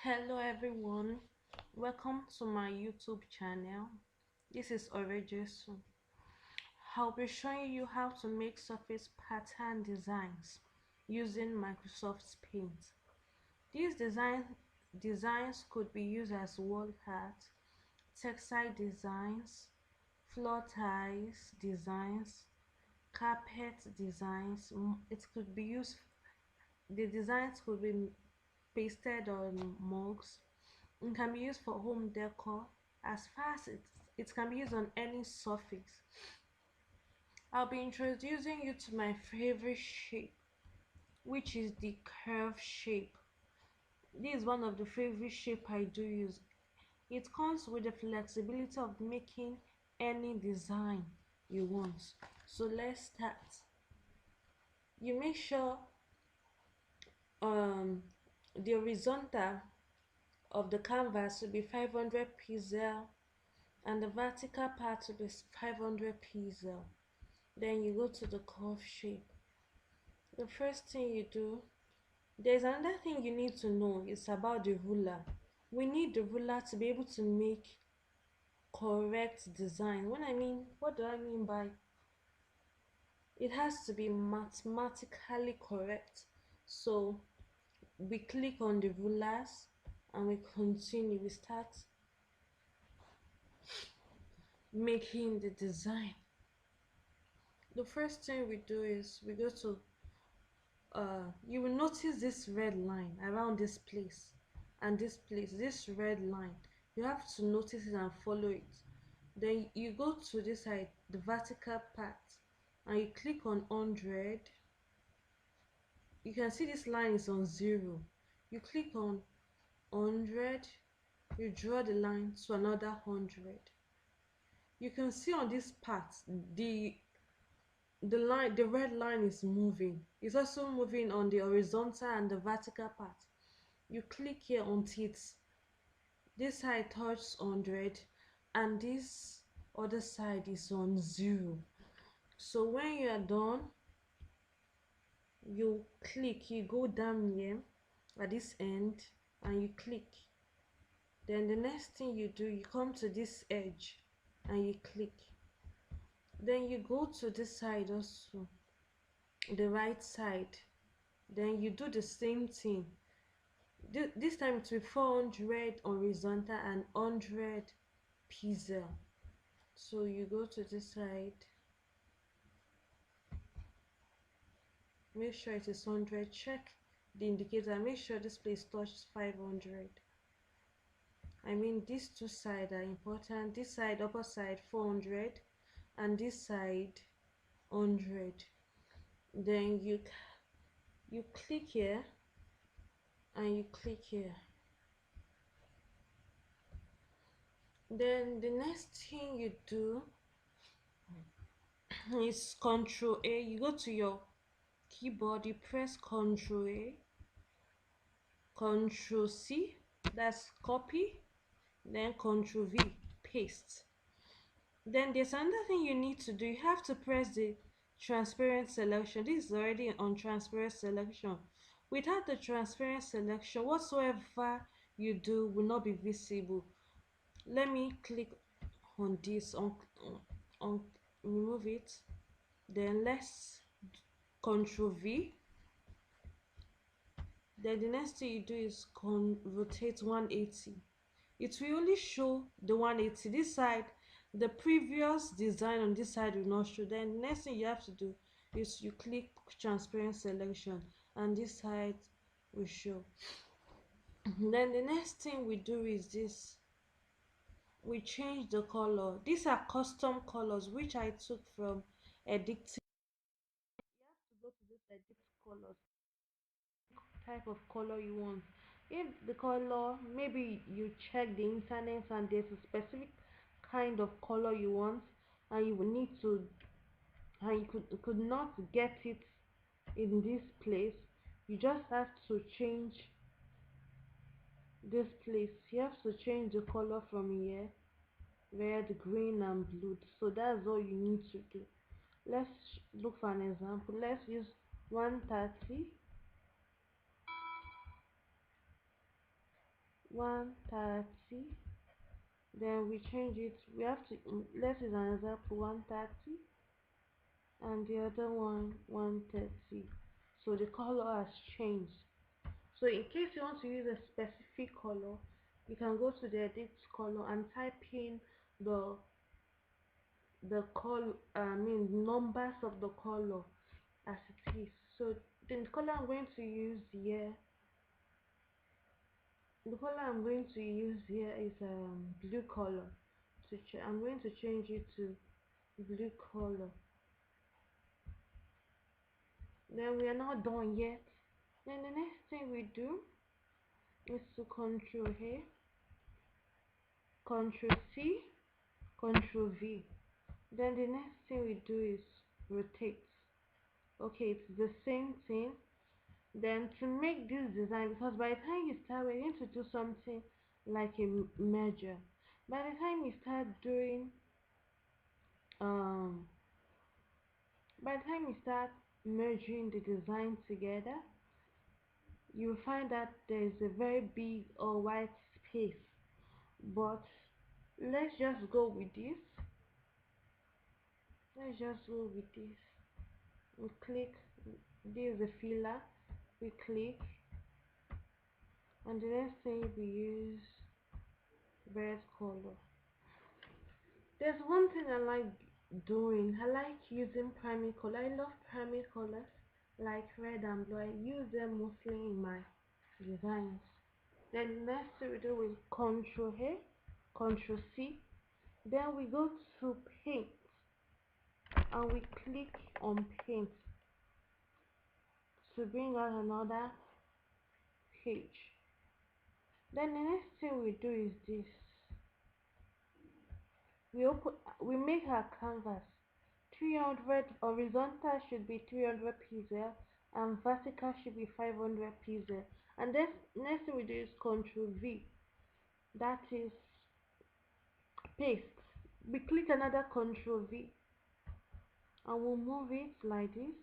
Hello everyone, welcome to my YouTube channel. This is Orejesu. I'll be showing you how to make surface pattern designs using Microsoft Paint. These designs could be used as wall art, textile designs, floor tiles designs, carpet designs. It could be used. The designs could be pasted on mugs. It can be used for home decor. As far as it can be used on any surface. I'll be introducing you to my favorite shape, which is the curve shape. This is one of the favorite shape I do use. It comes with the flexibility of making any design you want. So let's start. You make sure um the horizontal of the canvas will be 500 pixel and the vertical part will be 500 pixel. Then you go to the curve shape. The first thing you do, there's another thing you need to know is about the ruler. We need the ruler to be able to make correct design. What do I mean by it has to be mathematically correct? So we click on the rulers and we continue. We start making the design. The first thing we do is we go to you will notice this red line around this place and this place, this red line. You have to notice it and follow it. Then you go to this side, the vertical part, and you click on 100. You can see this line is on 0. You click on 100, you draw the line to another 100. You can see on this part the red line is moving. It's also moving on the horizontal and the vertical part. You click here until this side touches 100 and this other side is on 0. So when you are done, you go down here at this end and you click. Then the next thing you do, you come to this edge and you click. Then you go to this side also, the right side. Then you do the same thing. This time it will be 400 horizontal and 100 pixel. So you go to this side, make sure it is 100, check the indicator, make sure this place touches 500. These two sides are important. This side, upper side 400, and this side 100. Then you click here and you click here. Then the next thing you do is Control A. You go to your keyboard, you press Control A, Control C, that's copy, then Control V, paste. Then there's another thing you need to do. You have to press the transparent selection. This is already on transparent selection. Without the transparent selection, whatsoever you do will not be visible. Let me click on this, on remove it. Then let's Control V. Then the next thing you do is rotate 180. It will only show the 180 this side. The previous design on this side will not show. Then the next thing you have to do is you click transparent selection and this side will show. Then the next thing we do is this. We change the color. These are custom colors which I took from e.t.c. You have to go to this edit colors, type of color you want. If the color, maybe you check the internet and there's a specific kind of color you want and you will need to, and you could not get it in this place, you just have to change this place. You have to change the color from here, red, green and blue. So that's all you need to do. Let's look for an example. Let's use 130. 130. Then we change it. We have to, let's use an example, 130, and the other one 130. So the color has changed. So in case you want to use a specific color, you can go to the edit color and type in the color, numbers of the color as it is. So the color I'm going to use here, is blue color. I'm going to change it to blue color. Then we are not done yet. Then the next thing we do is to Control A, Control C, Control V. Then the next thing we do is rotate. Okay, it's the same thing. Then to make this design, because by the time you start, we're going to do something like a merger. By the time you start doing um by the time you start merging the design together, you find that there is a very big or white space. But let's just go with this. Let's just go with this. We click. This is the filler. We click, and the next thing we use red color. There's one thing I like doing. I like using primary color. I love primary colors like red and blue. I use them mostly in my designs. Then next we do is Control A, Control C. Then we go to paint and we click on paint to bring out another page. Then the next thing we do is this. We make our canvas 300. Horizontal should be 300 pixels and vertical should be 500 pixels. And then next thing we do is Control V, that is paste. We click another Control V and we'll move it like this.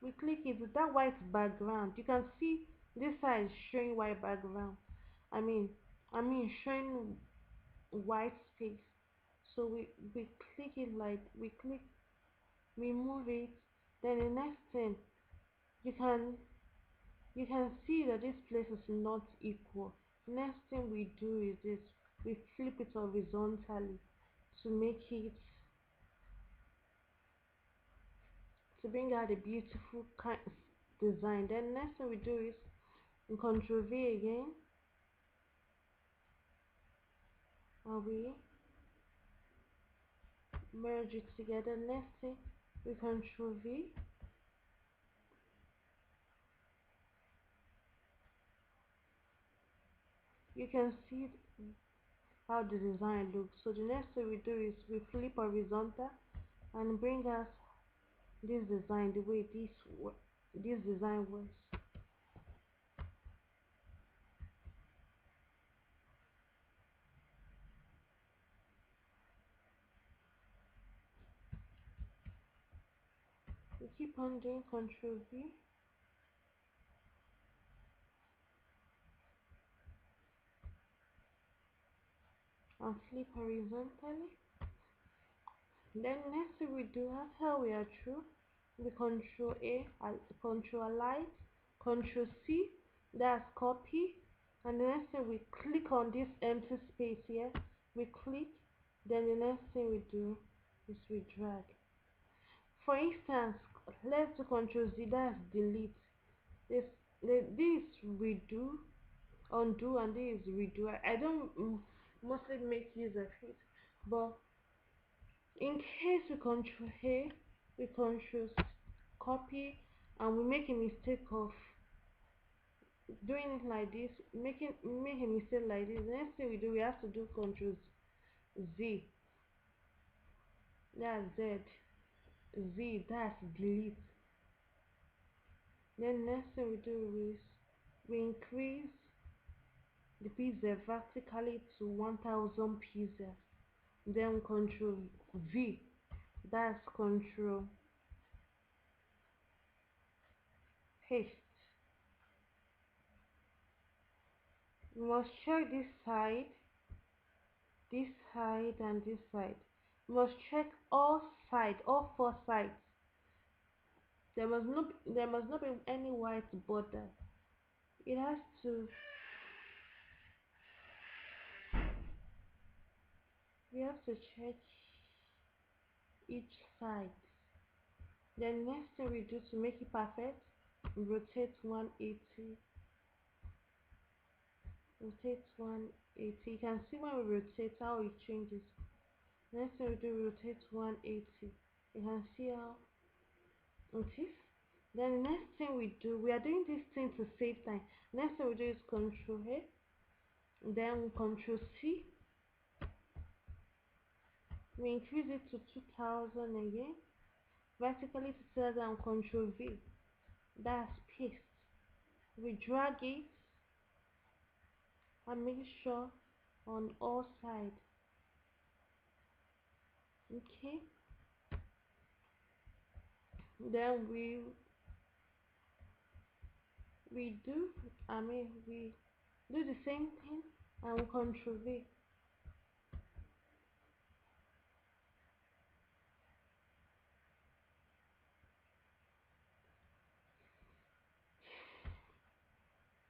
We click it with that white background. You can see this side is showing white background. I mean showing white space. So we click it like we move it. Then the next thing, you can see that this place is not equal. Next thing we do is this. We flip it horizontally to make it, to bring out a beautiful kind of design. Then next thing we do is in Control V again, and we merge it together. Next thing we Control V, you can see how the design looks. So the next thing we do is we flip horizontal and bring us this design the way this design works. We keep on doing Control V and flip horizontally. Then next thing we do, after we are through, we Control A, Control Alt, Control C, that's copy, and the next thing we click on this empty space here. We click, then the next thing we do is we drag. For instance, let's do Control Z, that's delete. This redo, undo, and this is redo. I don't mostly make use of it, but in case we Control A, we Control copy, and we make a mistake of doing it like this, make a mistake like this. The next thing we do, we have to do Control Z, that's Z, Z, that's delete. Then next thing we do is we increase the pixel vertically to 1000 pixels. Then Control V, that's Control, paste. We must check this side and this side. We must check all sides, all four sides. There must not be any white border. It has to we have to check each side. Then next thing we do to make it perfect, rotate 180. Rotate 180. You can see when we rotate how it changes. Next thing we do, rotate 180. You can see how it is. Then the next thing we do, we are doing this thing to save time. Next thing we do is Control A, then Control C. We increase it to 2000 again. Vertically to 2000 and Control V. That's paste. We drag it and make sure on all sides. Okay. Then we do we do the same thing and Control V.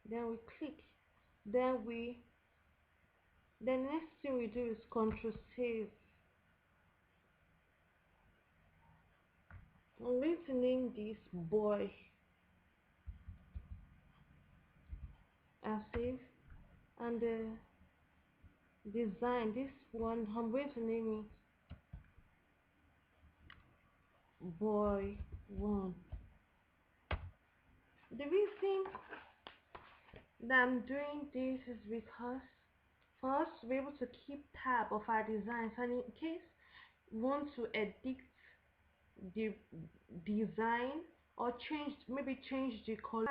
Then we click. Then we the next thing we do is Control Save. I'm going to name this boy and save. And the design, this one, I'm going to name it boy one. The reason that I'm doing this is because for us to be able to keep tab of our designs, and in case we want to edit the design or change the color